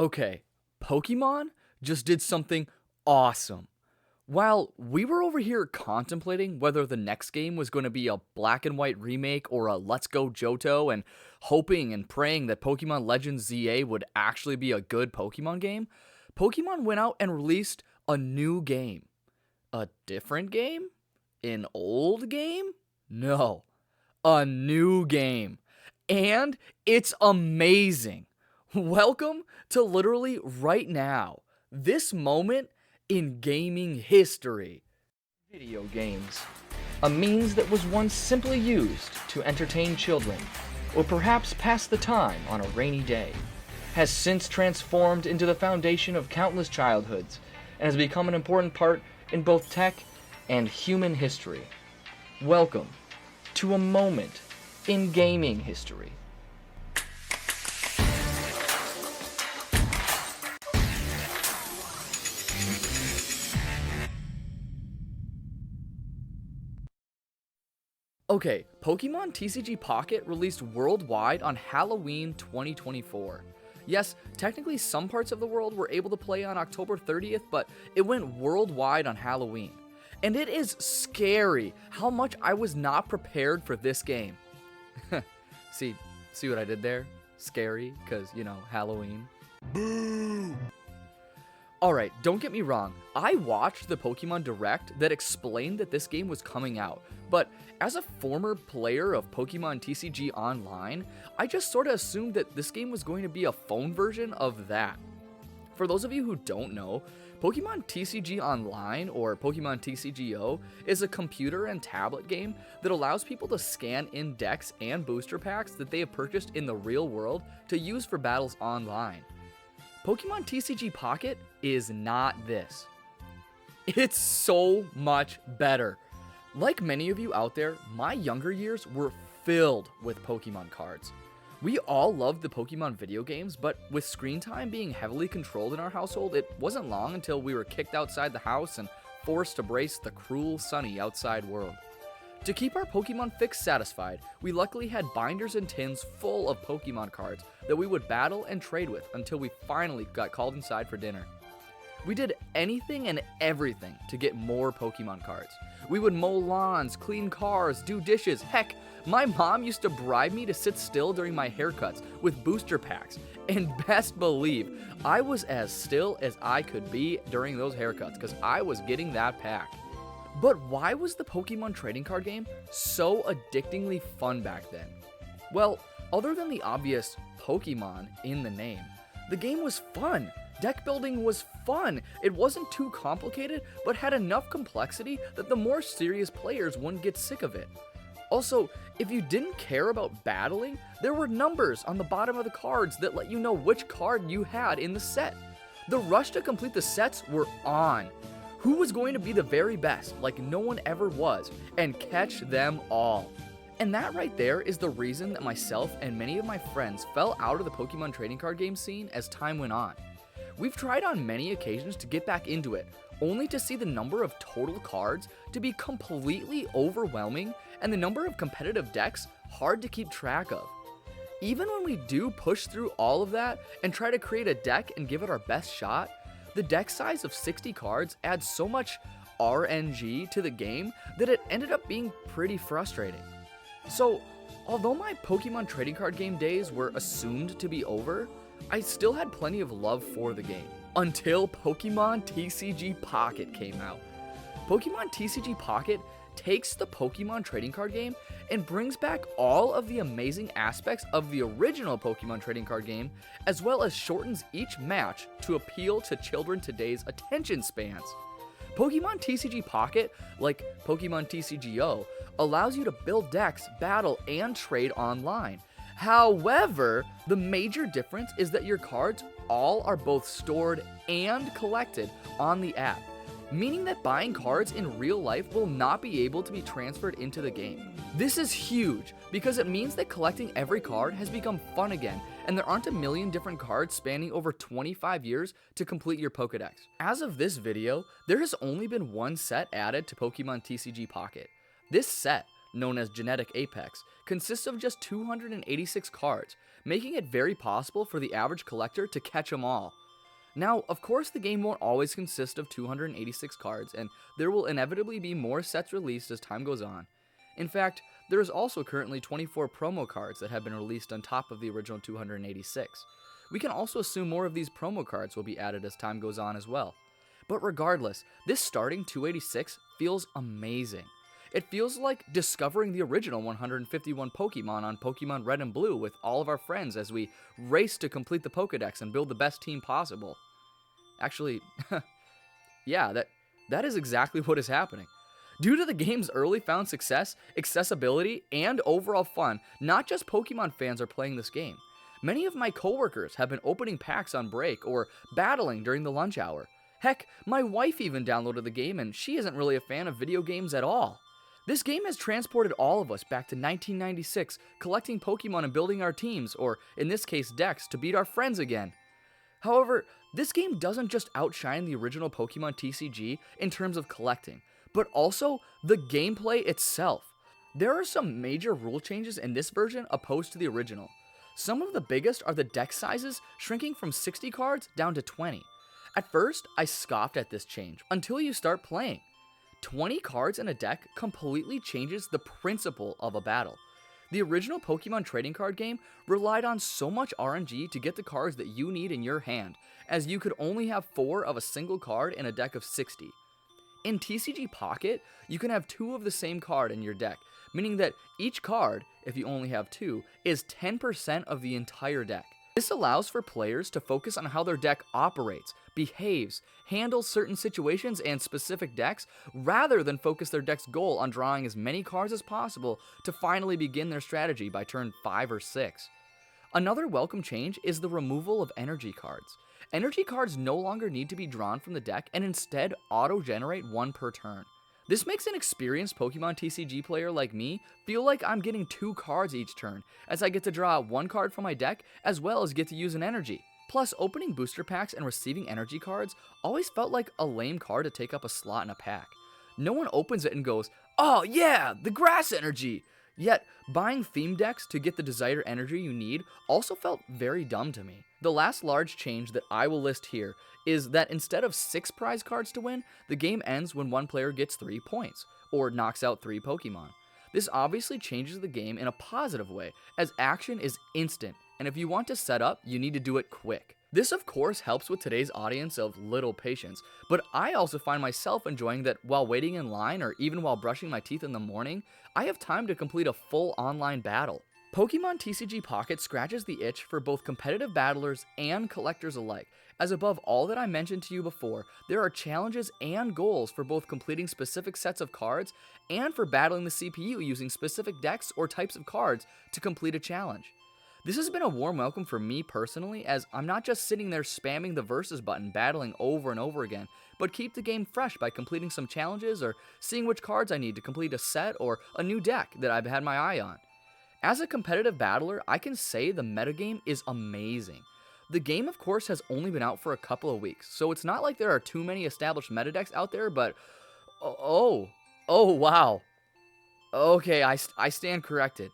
Okay, Pokemon just did something awesome. While we were over here contemplating whether the next game was going to be a black and white remake or a Let's Go Johto and hoping and praying that Pokemon Legends ZA would actually be a good Pokemon game, Pokemon went out and released a new game. A different game? An old game? No, a new game. And it's amazing. Welcome to literally right now, this moment in gaming history. Video games, a means that was once simply used to entertain children, or perhaps pass the time on a rainy day, has since transformed into the foundation of countless childhoods, and has become an important part in both tech and human history. Welcome to a moment in gaming history. Okay, Pokemon TCG Pocket released worldwide on Halloween 2024. Yes, technically some parts of the world were able to play on October 30th, but it went worldwide on Halloween. And it is scary how much I was not prepared for this game. See what I did there? Scary, because, Halloween. Boo! Alright, don't get me wrong, I watched the Pokemon Direct that explained that this game was coming out, but as a former player of Pokemon TCG Online, I just sorta assumed that this game was going to be a phone version of that. For those of you who don't know, Pokemon TCG Online, or Pokemon TCGO, is a computer and tablet game that allows people to scan in decks and booster packs that they have purchased in the real world to use for battles online. Pokemon TCG Pocket is not this. It's so much better. Like many of you out there, my younger years were filled with Pokemon cards. We all loved the Pokemon video games, but with screen time being heavily controlled in our household, it wasn't long until we were kicked outside the house and forced to brace the cruel, sunny outside world. To keep our Pokemon fix satisfied, we luckily had binders and tins full of Pokemon cards that we would battle and trade with until we finally got called inside for dinner. We did anything and everything to get more Pokemon cards. We would mow lawns, clean cars, do dishes. Heck, my mom used to bribe me to sit still during my haircuts with booster packs. And best believe, I was as still as I could be during those haircuts because I was getting that pack. But why was the Pokemon trading card game so addictingly fun back then? Well, other than the obvious Pokemon in the name, the game was fun. Deck building was fun. It wasn't too complicated, but had enough complexity that the more serious players wouldn't get sick of it. Also, if you didn't care about battling, there were numbers on the bottom of the cards that let you know which card you had in the set. The rush to complete the sets were on. Who was going to be the very best, like no one ever was, and catch them all? And that right there is the reason that myself and many of my friends fell out of the Pokemon trading card game scene as time went on. We've tried on many occasions to get back into it, only to see the number of total cards to be completely overwhelming and the number of competitive decks hard to keep track of. Even when we do push through all of that and try to create a deck and give it our best shot, the deck size of 60 cards adds so much RNG to the game that it ended up being pretty frustrating. So, although my Pokemon trading card game days were assumed to be over, I still had plenty of love for the game, until Pokemon TCG Pocket came out. Pokemon TCG Pocket takes the Pokemon trading card game and brings back all of the amazing aspects of the original Pokemon trading card game, as well as shortens each match to appeal to children today's attention spans. Pokemon TCG Pocket, like Pokemon TCGO, allows you to build decks, battle, and trade online. However, the major difference is that your cards all are both stored and collected on the app, meaning that buying cards in real life will not be able to be transferred into the game. This is huge because it means that collecting every card has become fun again, and there aren't a million different cards spanning over 25 years to complete your Pokedex. As of this video, there has only been one set added to Pokemon TCG Pocket. This set, known as Genetic Apex, consists of just 286 cards, making it very possible for the average collector to catch them all. Now, of course, the game won't always consist of 286 cards, and there will inevitably be more sets released as time goes on. In fact, there is also currently 24 promo cards that have been released on top of the original 286. We can also assume more of these promo cards will be added as time goes on as well. But regardless, this starting 286 feels amazing. It feels like discovering the original 151 Pokemon on Pokemon Red and Blue with all of our friends as we race to complete the Pokedex and build the best team possible. Actually, yeah, that is exactly what is happening. Due to the game's early found success, accessibility, and overall fun, not just Pokemon fans are playing this game. Many of my coworkers have been opening packs on break or battling during the lunch hour. Heck, my wife even downloaded the game and she isn't really a fan of video games at all. This game has transported all of us back to 1996, collecting Pokemon and building our teams, or in this case decks, to beat our friends again. However, this game doesn't just outshine the original Pokemon TCG in terms of collecting, but also the gameplay itself. There are some major rule changes in this version opposed to the original. Some of the biggest are the deck sizes shrinking from 60 cards down to 20. At first, I scoffed at this change until you start playing. 20 cards in a deck completely changes the principle of a battle. The original Pokemon trading card game relied on so much RNG to get the cards that you need in your hand, as you could only have 4 of a single card in a deck of 60. In TCG Pocket, you can have 2 of the same card in your deck, meaning that each card, if you only have 2, is 10% of the entire deck. This allows for players to focus on how their deck operates, behaves, handles certain situations and specific decks, rather than focus their deck's goal on drawing as many cards as possible to finally begin their strategy by turn 5 or 6. Another welcome change is the removal of energy cards. Energy cards no longer need to be drawn from the deck and instead auto-generate 1 per turn. This makes an experienced Pokemon TCG player like me feel like I'm getting 2 cards each turn, as I get to draw 1 card from my deck as well as get to use an energy. Plus, opening booster packs and receiving energy cards always felt like a lame card to take up a slot in a pack. No one opens it and goes, "Oh yeah, the grass energy!" Yet, buying theme decks to get the desired energy you need also felt very dumb to me. The last large change that I will list here is that instead of 6 prize cards to win, the game ends when one player gets 3 points, or knocks out 3 Pokemon. This obviously changes the game in a positive way, as action is instant, and if you want to set up, you need to do it quick. This of course helps with today's audience of little patience, but I also find myself enjoying that while waiting in line or even while brushing my teeth in the morning, I have time to complete a full online battle. Pokemon TCG Pocket scratches the itch for both competitive battlers and collectors alike, as above all that I mentioned to you before, there are challenges and goals for both completing specific sets of cards and for battling the CPU using specific decks or types of cards to complete a challenge. This has been a warm welcome for me personally, as I'm not just sitting there spamming the versus button battling over and over again, but keep the game fresh by completing some challenges or seeing which cards I need to complete a set or a new deck that I've had my eye on. As a competitive battler, I can say the metagame is amazing. The game, of course, has only been out for a couple of weeks, so it's not like there are too many established meta decks out there, but oh wow. Okay, I stand corrected.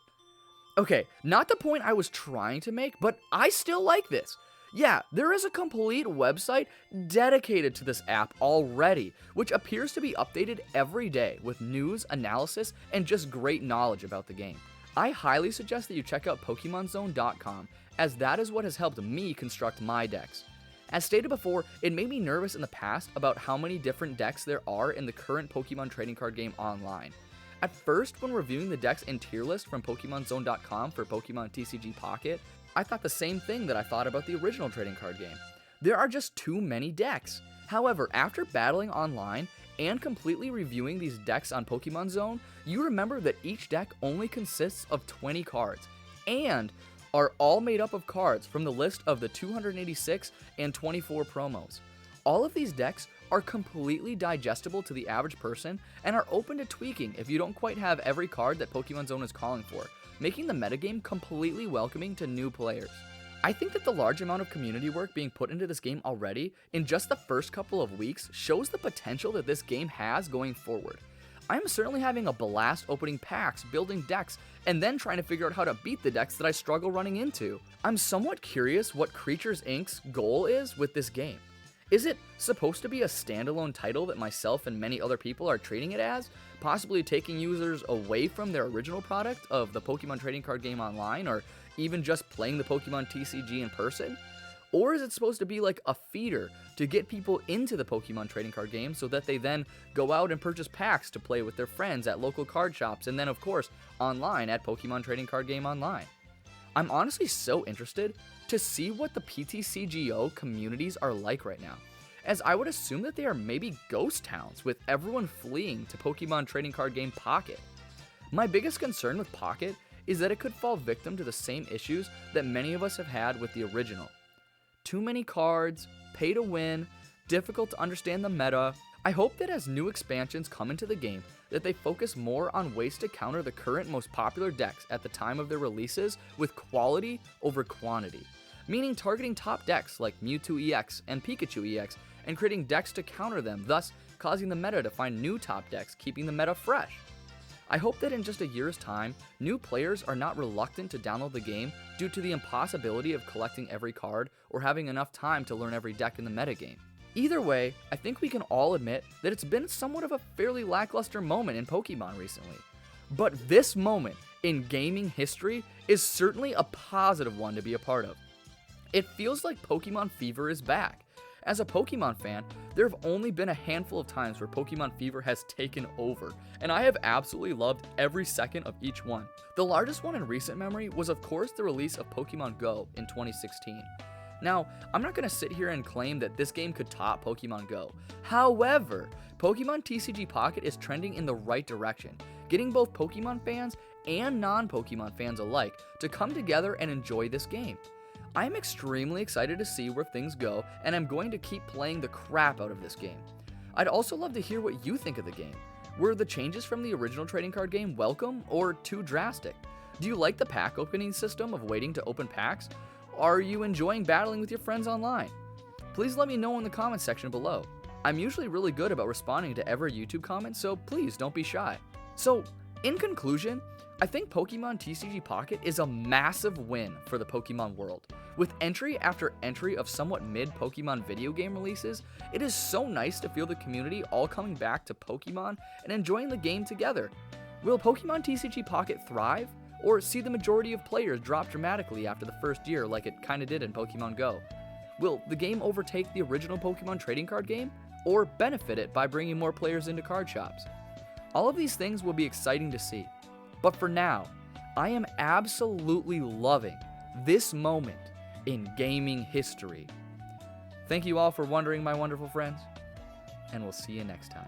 Okay, not the point I was trying to make, but I still like this. Yeah, there is a complete website dedicated to this app already, which appears to be updated every day with news, analysis, and just great knowledge about the game. I highly suggest that you check out PokemonZone.com, as that is what has helped me construct my decks. As stated before, it made me nervous in the past about how many different decks there are in the current Pokemon trading card game online. At first, when reviewing the decks and tier list from PokemonZone.com for Pokemon TCG Pocket, I thought the same thing that I thought about the original trading card game. There are just too many decks. However, after battling online and completely reviewing these decks on Pokemon Zone, you remember that each deck only consists of 20 cards, and are all made up of cards from the list of the 286 and 24 promos. All of these decks are completely digestible to the average person and are open to tweaking if you don't quite have every card that Pokemon Zone is calling for, making the metagame completely welcoming to new players. I think that the large amount of community work being put into this game already in just the first couple of weeks shows the potential that this game has going forward. I'm certainly having a blast opening packs, building decks, and then trying to figure out how to beat the decks that I struggle running into. I'm somewhat curious what Creatures Inc.'s goal is with this game. Is it supposed to be a standalone title that myself and many other people are treating it as, possibly taking users away from their original product of the Pokemon trading card game online, or even just playing the Pokemon TCG in person? Or is it supposed to be like a feeder to get people into the Pokemon trading card game so that they then go out and purchase packs to play with their friends at local card shops and then, of course, online at Pokemon Trading Card Game Online? I'm honestly so interested to see what the PTCGO communities are like right now, as I would assume that they are maybe ghost towns with everyone fleeing to Pokemon Trading Card Game Pocket. My biggest concern with Pocket is that it could fall victim to the same issues that many of us have had with the original. Too many cards, pay to win, difficult to understand the meta. I hope that as new expansions come into the game, that they focus more on ways to counter the current most popular decks at the time of their releases with quality over quantity, meaning targeting top decks like Mewtwo EX and Pikachu EX and creating decks to counter them, thus causing the meta to find new top decks, keeping the meta fresh. I hope that in just a year's time, new players are not reluctant to download the game due to the impossibility of collecting every card or having enough time to learn every deck in the metagame. Either way, I think we can all admit that it's been somewhat of a fairly lackluster moment in Pokemon recently. But this moment in gaming history is certainly a positive one to be a part of. It feels like Pokemon Fever is back. As a Pokemon fan, there have only been a handful of times where Pokemon Fever has taken over, and I have absolutely loved every second of each one. The largest one in recent memory was of course the release of Pokemon Go in 2016. Now, I'm not going to sit here and claim that this game could top Pokemon Go. However, Pokemon TCG Pocket is trending in the right direction, getting both Pokemon fans and non-Pokemon fans alike to come together and enjoy this game. I am extremely excited to see where things go, and I'm going to keep playing the crap out of this game. I'd also love to hear what you think of the game. Were the changes from the original trading card game welcome or too drastic? Do you like the pack opening system of waiting to open packs? Are you enjoying battling with your friends online? Please let me know in the comments section below. I'm usually really good about responding to every YouTube comment, so please don't be shy. So, in conclusion, I think Pokemon TCG Pocket is a massive win for the Pokemon world. With entry after entry of somewhat mid-Pokemon video game releases, it is so nice to feel the community all coming back to Pokemon and enjoying the game together. Will Pokemon TCG Pocket thrive, or see the majority of players drop dramatically after the first year like it kinda did in Pokemon Go? Will the game overtake the original Pokemon trading card game, or benefit it by bringing more players into card shops? All of these things will be exciting to see. But for now, I am absolutely loving this moment in gaming history. Thank you all for wondering, my wonderful friends, and we'll see you next time.